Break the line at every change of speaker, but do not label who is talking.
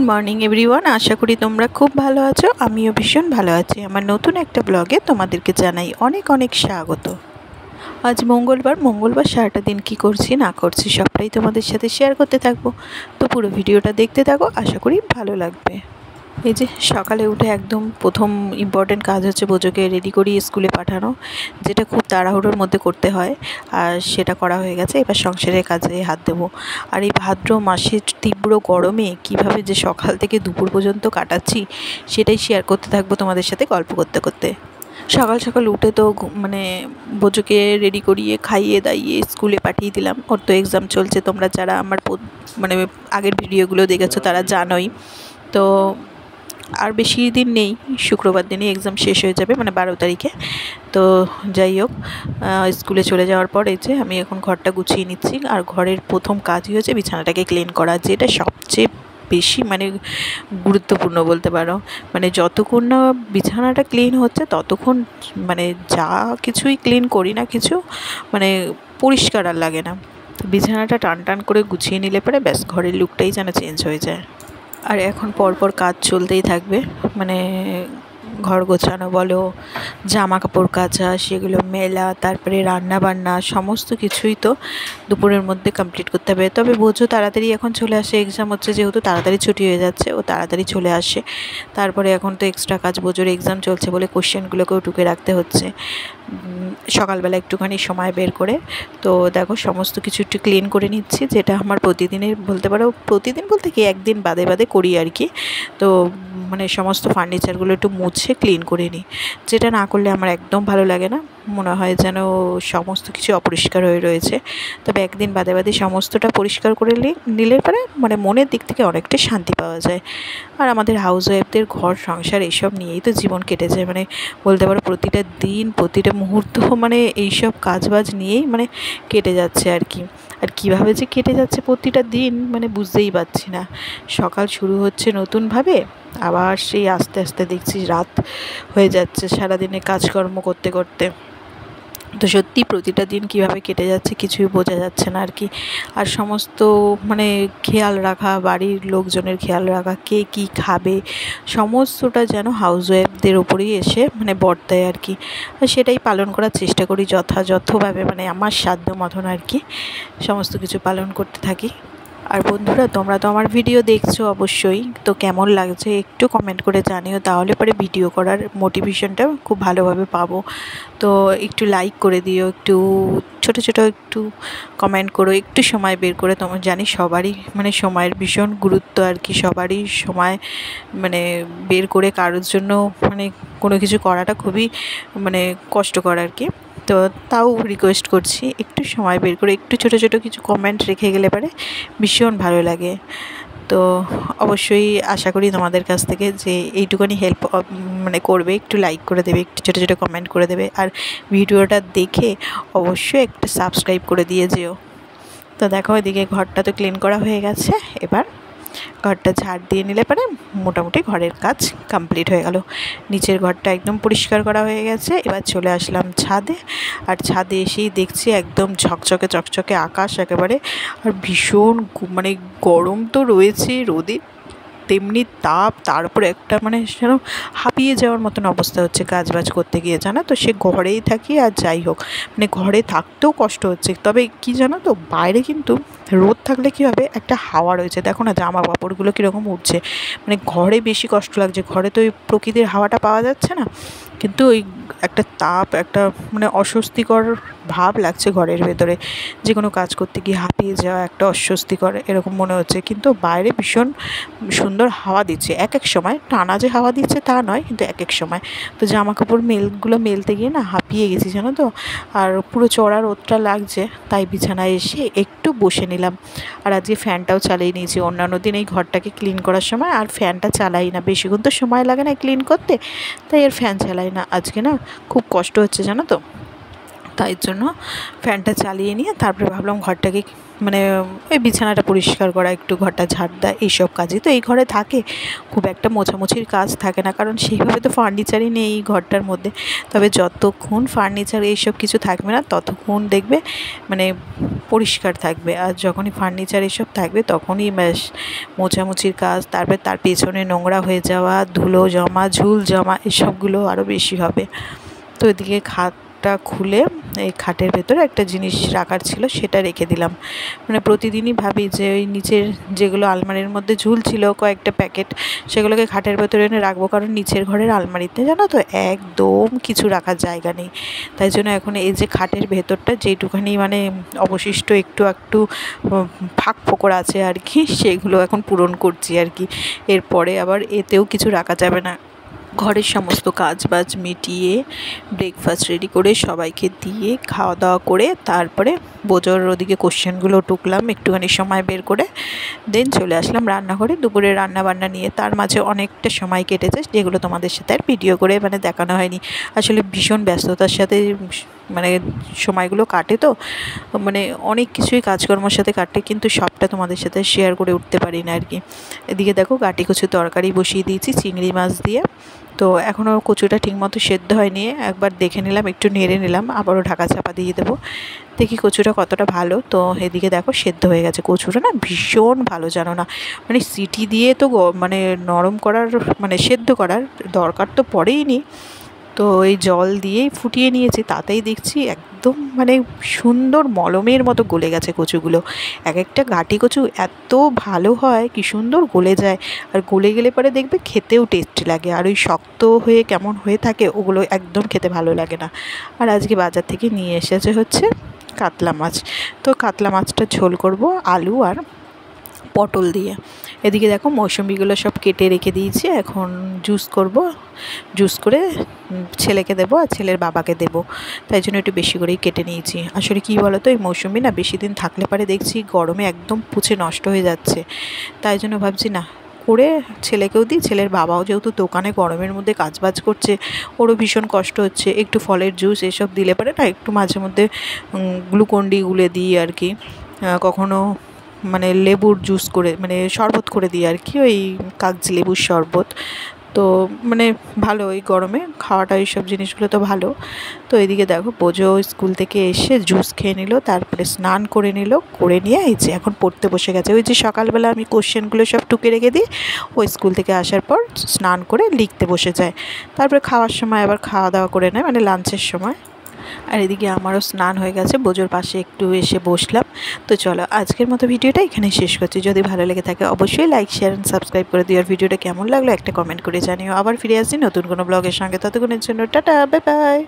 Morning everyone, আশা করি তোমরা খুব ভালো আছো। আমিও ভীষণ ভালো আছি। আমার নতুন একটা ব্লগে তোমাদেরকে জানাই অনেক অনেক স্বাগত। আজ মঙ্গলবার সারাটা দিন কি করছি না করছি সবটাই তোমাদের সাথে শেয়ার করতে থাকবো। তো পুরো ভিডিওটা দেখতে থাকো, আশা করি ভালো লাগবে। এই যে সকালে উঠে একদম প্রথম ইম্পর্টেন্ট কাজ হচ্ছে বোজোকে রেডি করিয়ে স্কুলে পাঠানো, যেটা খুব তাড়াহুড়োর মধ্যে করতে হয়, আর সেটা করা হয়ে গেছে। এবার সংসারের কাজে হাত দেবো। আর এই ভাদ্র মাসের তীব্র গরমে কিভাবে যে সকাল থেকে দুপুর পর্যন্ত কাটাচ্ছি সেটাই শেয়ার করতে থাকবো তোমাদের সাথে গল্প করতে করতে। সকাল সকাল উঠে তো মানে বোজোকে রেডি করিয়ে খাইয়ে দাইয়ে স্কুলে পাঠিয়ে দিলাম। ওর তো এক্সাম চলছে, তোমরা যারা আমার মানে আগের ভিডিওগুলো দেখেছো তারা জানোই। তো আর বেশি দিন নেই, শুক্রবার দিনই এক্সাম শেষ হয়ে যাবে, মানে 12 তারিখে। তো যাই হোক, স্কুলে চলে যাওয়ার পর এই যে আমি এখন ঘরটা গুছিয়ে নিচ্ছি। আর ঘরের প্রথম কাজই হচ্ছে বিছানাটাকে ক্লিন করা, যেটা সবচেয়ে বেশি মানে গুরুত্বপূর্ণ বলতে পারো। মানে যতক্ষণ না বিছানাটা ক্লিন হচ্ছে ততক্ষণ মানে যা কিছুই ক্লিন করি না কিছু মানে পরিষ্কার আর লাগে না। বিছানাটা টান টান করে গুছিয়ে নিলে পরে ব্যাস ঘরের লুকটাই যেন চেঞ্জ হয়ে যায়। আর এখন পরপর কাজ চলতেই থাকবে, মানে ঘর গোছানো বলো, জামা কাপড় কাচা, সেগুলো মেলা, তারপরে রান্না বান্না সমস্ত কিছুই তো দুপুরের মধ্যে কমপ্লিট করতে হবে। তবে বোঝো তাড়াতাড়ি এখন চলে আসে, এক্সাম হচ্ছে যেহেতু তাড়াতাড়ি ছুটি হয়ে যাচ্ছে, ও তাড়াতাড়ি চলে আসে। তারপরে এখন তো এক্সট্রা কাজ, বোঝোর এক্সাম চলছে বলে কোশ্চেনগুলোকেও টুকে রাখতে হচ্ছে সকালবেলা একটুখানি সময় বের করে। তো দেখো সমস্ত কিছু একটু ক্লিন করে নিচ্ছি, যেটা আমার প্রতিদিনের বলতে পারো, প্রতিদিন বলতে কি একদিন বাদে বাদে করি আর কি। তো মানে সমস্ত ফার্নিচারগুলো একটু মুছে ক্লিন করে নিই, যেটা না করলে আমার একদম ভালো লাগে না, মনে হয় যেন সমস্ত কিছু অপরিষ্কার হয়ে রয়েছে। তবে একদিন বাদে বাদে সমস্তটা পরিষ্কার করে নিলে পরে মানে মনের দিক থেকে অনেকটা শান্তি পাওয়া যায়। আর আমাদের হাউস ওয়াইফদের ঘর সংসার এইসব নিয়েই তো জীবন কেটে যায়, মানে বলতে পারো প্রতিটা দিন প্রতিটা মুহূর্ত মানে এইসব কাজবাজ নিয়েই মানে কেটে যাচ্ছে আর কি। আর কীভাবে যে কেটে যাচ্ছে প্রতিটা দিন মানে বুঝতেই পারছি না। সকাল শুরু হচ্ছে নতুনভাবে, আবার সেই আস্তে আস্তে দেখছি রাত হয়ে যাচ্ছে সারাদিনে কাজকর্ম করতে করতে। তো সত্যি প্রতিটা দিন কীভাবে কেটে যাচ্ছে কিছুই বোঝা যাচ্ছে না আর কি। আর সমস্ত মানে খেয়াল রাখা, বাড়ির লোকজনের খেয়াল রাখা, কে কী খাবে সমস্তটা যেন হাউস ওয়াইফদের ওপরেই এসে মানে বর্তায় আর কি। সেটাই পালন করার চেষ্টা করি যথাযথভাবে, মানে আমার সাধ্য মতন আর কি সমস্ত কিছু পালন করতে থাকি। আর বন্ধুরা, তোমরা তো আমার ভিডিও দেখছো অবশ্যই, তো কেমন লাগছে একটু কমেন্ট করে জানিও, তাহলে পরে ভিডিও করার মোটিভেশনটা খুব ভালোভাবে পাবো। তো একটু লাইক করে দিও, একটু ছোটো ছোটো একটু কমেন্ট করো, একটু সময় বের করে। তোমার জানি সবারই মানে সময়ের ভীষণ গুরুত্ব আর কি, সবারই সময় মানে বের করে কারোর জন্য মানে কোনো কিছু করাটা খুবই মানে কষ্টকর আর কি। তো তাও রিকোয়েস্ট করছি একটু সময় বের করে একটু ছোটো ছোটো কিছু কমেন্ট রেখে গেলে পারে ভীষণ ভালো লাগে। তো অবশ্যই আশা করি তোমাদের কাছ থেকে যে এইটুখানি হেল্প মানে করবে, একটু লাইক করে দেবে, একটু ছোটো ছোটো কমেন্ট করে দেবে, আর ভিডিওটা দেখে অবশ্যই একটা সাবস্ক্রাইব করে দিয়ে যেও। তো দেখো এদিকে ঘরটা তো ক্লিন করা হয়ে গেছে, এবার ঘরটা ঝাড় দিয়ে নিলে পরে মোটামুটি ঘরের কাজ কমপ্লিট হয়ে গেল। নিচের ঘরটা একদম পরিষ্কার করা হয়ে গেছে। এবার চলে আসলাম ছাদে, আর ছাদে এসেই দেখছি একদম ঝকঝকে চকচকে আকাশ একেবারে। আর ভীষণ মানে গরম তো রয়েছে, রোদে তেমনি তাপ, তার উপরে একটা মানে যেন হাঁপিয়ে যাওয়ার মতন অবস্থা হচ্ছে কাজবাজ করতে গিয়ে, জানো তো। সে ঘরেই থাকি আর যাই হোক, মানে ঘরে থাকতেও কষ্ট হচ্ছে। তবে কি জানো তো, বাইরে কিন্তু রোদ থাকলে কী হবে, একটা হাওয়া রয়েছে, দেখো না জামা কাপড়গুলো কীরকম উঠছে। মানে ঘরে বেশি কষ্ট লাগছে, ঘরে তো ওই প্রকৃতির হাওয়াটা পাওয়া যাচ্ছে না, কিন্তু ওই একটা তাপ, একটা মানে অস্বস্তিকর ভাব লাগছে ঘরের ভেতরে। যে কোনো কাজ করতে গিয়ে হাঁপিয়ে যাওয়া, একটা অস্বস্তিকর এরকম মনে হচ্ছে। কিন্তু বাইরে ভীষণ সুন্দর হাওয়া দিচ্ছে, এক এক সময় টানা যে হাওয়া দিচ্ছে তা নয়, কিন্তু এক এক সময়। তো জামা কাপড় মেলতে গিয়ে না হাঁপিয়ে গেছি জানো তো। আর পুরো চড়া রোদটা লাগছে, তাই বিছানায় এসে একটু বসে নিলাম। আর আজকে ফ্যানটাও চালিয়ে নিয়েছি, অন্যান্য দিন এই ঘরটাকে ক্লিন করার সময় আর ফ্যানটা চালাই না, বেশিক্ষণ তো সময় লাগে না ক্লিন করতে, তাই আর ফ্যান চালাই না। আজকে না খুব কষ্ট হচ্ছে জানো তো, তাই জন্য ফ্যানটা চালিয়ে নিয়ে তারপরে ভাবলাম ঘরটাকে মানে ওই বিছানাটা পরিষ্কার করা, একটু ঘরটা ঝাড় দেওয়া, এইসব কাজই তো এই ঘরে থাকে। খুব একটা মোছামুছির কাজ থাকে না, কারণ সেইভাবে তো ফার্নিচারই নেই এই ঘরটার মধ্যে। তবে যতক্ষণ ফার্নিচার এইসব কিছু থাকবে না ততক্ষণ দেখবে মানে পরিষ্কার থাকবে, আর যখনই ফার্নিচার এসব থাকবে তখনই ব্যাস মোছামুছির কাজ, তারপরে তার পেছনে নোংরা হয়ে যাওয়া, ধুলো জমা, ঝুল জমা, এসবগুলো আরও বেশি হবে। তো এদিকে খাটটা খুলে এই খাটের ভেতরে একটা জিনিস রাখার ছিল সেটা রেখে দিলাম। মানে প্রতিদিনই ভাবি যে ওই নিচের যেগুলো আলমারির মধ্যে ঝুলছিল কয়েকটা প্যাকেট, সেগুলোকে খাটের ভেতরে এনে রাখবো, কারণ নিচের ঘরের আলমারিতে জানো তো একদম কিছু রাখার জায়গা নেই। তাই জন্য এখন এই যে খাটের ভেতরটা যেটুখানি মানে অবশিষ্ট একটু একটু ফাঁক ফোকর আছে আর কি, সেগুলো এখন পূরণ করছি আর কি। এরপরে আবার এতেও কিছু রাখা যাবে না। ঘরের সমস্ত কাজ বাজ মিটিয়ে ব্রেকফাস্ট রেডি করে সবাইকে দিয়ে খাওয়া দাওয়া করে তারপরে বোজোর ওদিকে কোশ্চেনগুলো টুকলাম একটুখানি সময় বের করে, দেন চলে আসলাম রান্নাঘরে দুপুরে রান্না বান্না নিয়ে। তার মাঝে অনেকটা সময় কেটেছে, যেগুলো তোমাদের সাথে আর ভিডিও করে মানে দেখানো হয়নি। আসলে ভীষণ ব্যস্ততার সাথে মানে সময়গুলো কাটে, তো মানে অনেক কিছুই কাজকর্মের সাথে কাটে, কিন্তু সবটা তোমাদের সাথে শেয়ার করে উঠতে পারি না আর কি। এদিকে দেখো গাটি কচু তরকারি বসিয়ে দিয়েছি চিংড়ি মাছ দিয়ে। তো এখনও কচুটা ঠিকমতো সেদ্ধ হয়নি, একবার দেখে নিলাম, একটু নেড়ে নিলাম, আবারও ঢাকা চাপা দিয়ে দেবো, দেখি কচুটা কতটা ভালো। তো এদিকে দেখো সেদ্ধ হয়ে গেছে কচুটা, না ভীষণ ভালো জানো না, মানে সিটি দিয়ে তো মানে নরম করার মানে সেদ্ধ করার দরকার তো পড়েই নি। তো এই জল দিয়েই ফুটিয়ে নিয়েছি, তাতেই দেখছি একদম মানে সুন্দর মলমের মতো গলে গেছে কচুগুলো। এক একটা গাঁটি কচু এত ভালো হয়, কি সুন্দর গলে যায়, আর গলে গেলে পরে দেখবে খেতেও টেস্টি লাগে। আর ওই শক্ত হয়ে কেমন হয়ে থাকে ওগুলো একদম খেতে ভালো লাগে না। আর আজকে বাজার থেকে নিয়ে এসেছে হচ্ছে কাতলা মাছ। তো কাতলা মাছটা ঝোল করব আলু আর পটল দিয়ে। এদিকে দেখো মৌসুমিগুলো সব কেটে রেখে দিয়েছি, এখন জুস করব, জুস করে ছেলেকে দেবো আর ছেলের বাবাকে দেবো, তাই জন্য একটু বেশি করেই কেটে নিয়েছি। আসলে কী বলো তো, এই মৌসুমি না বেশি দিন থাকলে পারে দেখছি গরমে একদম পুচে নষ্ট হয়ে যাচ্ছে, তাই জন্য ভাবছি না করে ছেলেকেও দিই, ছেলের বাবাও যেহেতু দোকানে গরমের মধ্যে কাজবাজ করছে, ওরও ভীষণ কষ্ট হচ্ছে, একটু ফলের জুস এসব দিলে পারে না, একটু মাঝে মধ্যে গ্লুকন্ডি গুলে দিই আর কি, কখনো মানে লেবুর জুস করে মানে শরবত করে দিই আর কি, ওই কাগজি লেবুর শরবত। তো মানে ভালো ওই গরমে খাওয়াটা, এইসব জিনিসগুলো তো ভালো। তো এদিকে দেখো বোজো স্কুল থেকে এসে জুস খেয়ে নিল, তারপরে স্নান করে নিল, করে নিয়ে এই যে এখন পড়তে বসে গেছে। ওই যে সকালবেলা আমি কোশ্চেনগুলো সব টুকে রেখে দিই, ওই স্কুল থেকে আসার পর স্নান করে লিখতে বসে যায়, তারপরে খাওয়ার সময় আবার খাওয়া দাওয়া করে নেয়, মানে লাঞ্চের সময়। আর এদিকে আমারও স্নান হয়ে গেছে, বোজোর পাশে একটু এসে বসলাম। তো চলো আজকের মতো ভিডিওটা এখানেই শেষ করছি। যদি ভালো লেগে থাকে অবশ্যই লাইক শেয়ার অ্যান্ড সাবস্ক্রাইব করে দিও, আর ভিডিওটা কেমন লাগলো একটা কমেন্ট করে জানিও। আবার ফিরে আসছি নতুন কোনো ব্লগের সঙ্গে, ততক্ষণের জন্য টাটা, বাই বাই।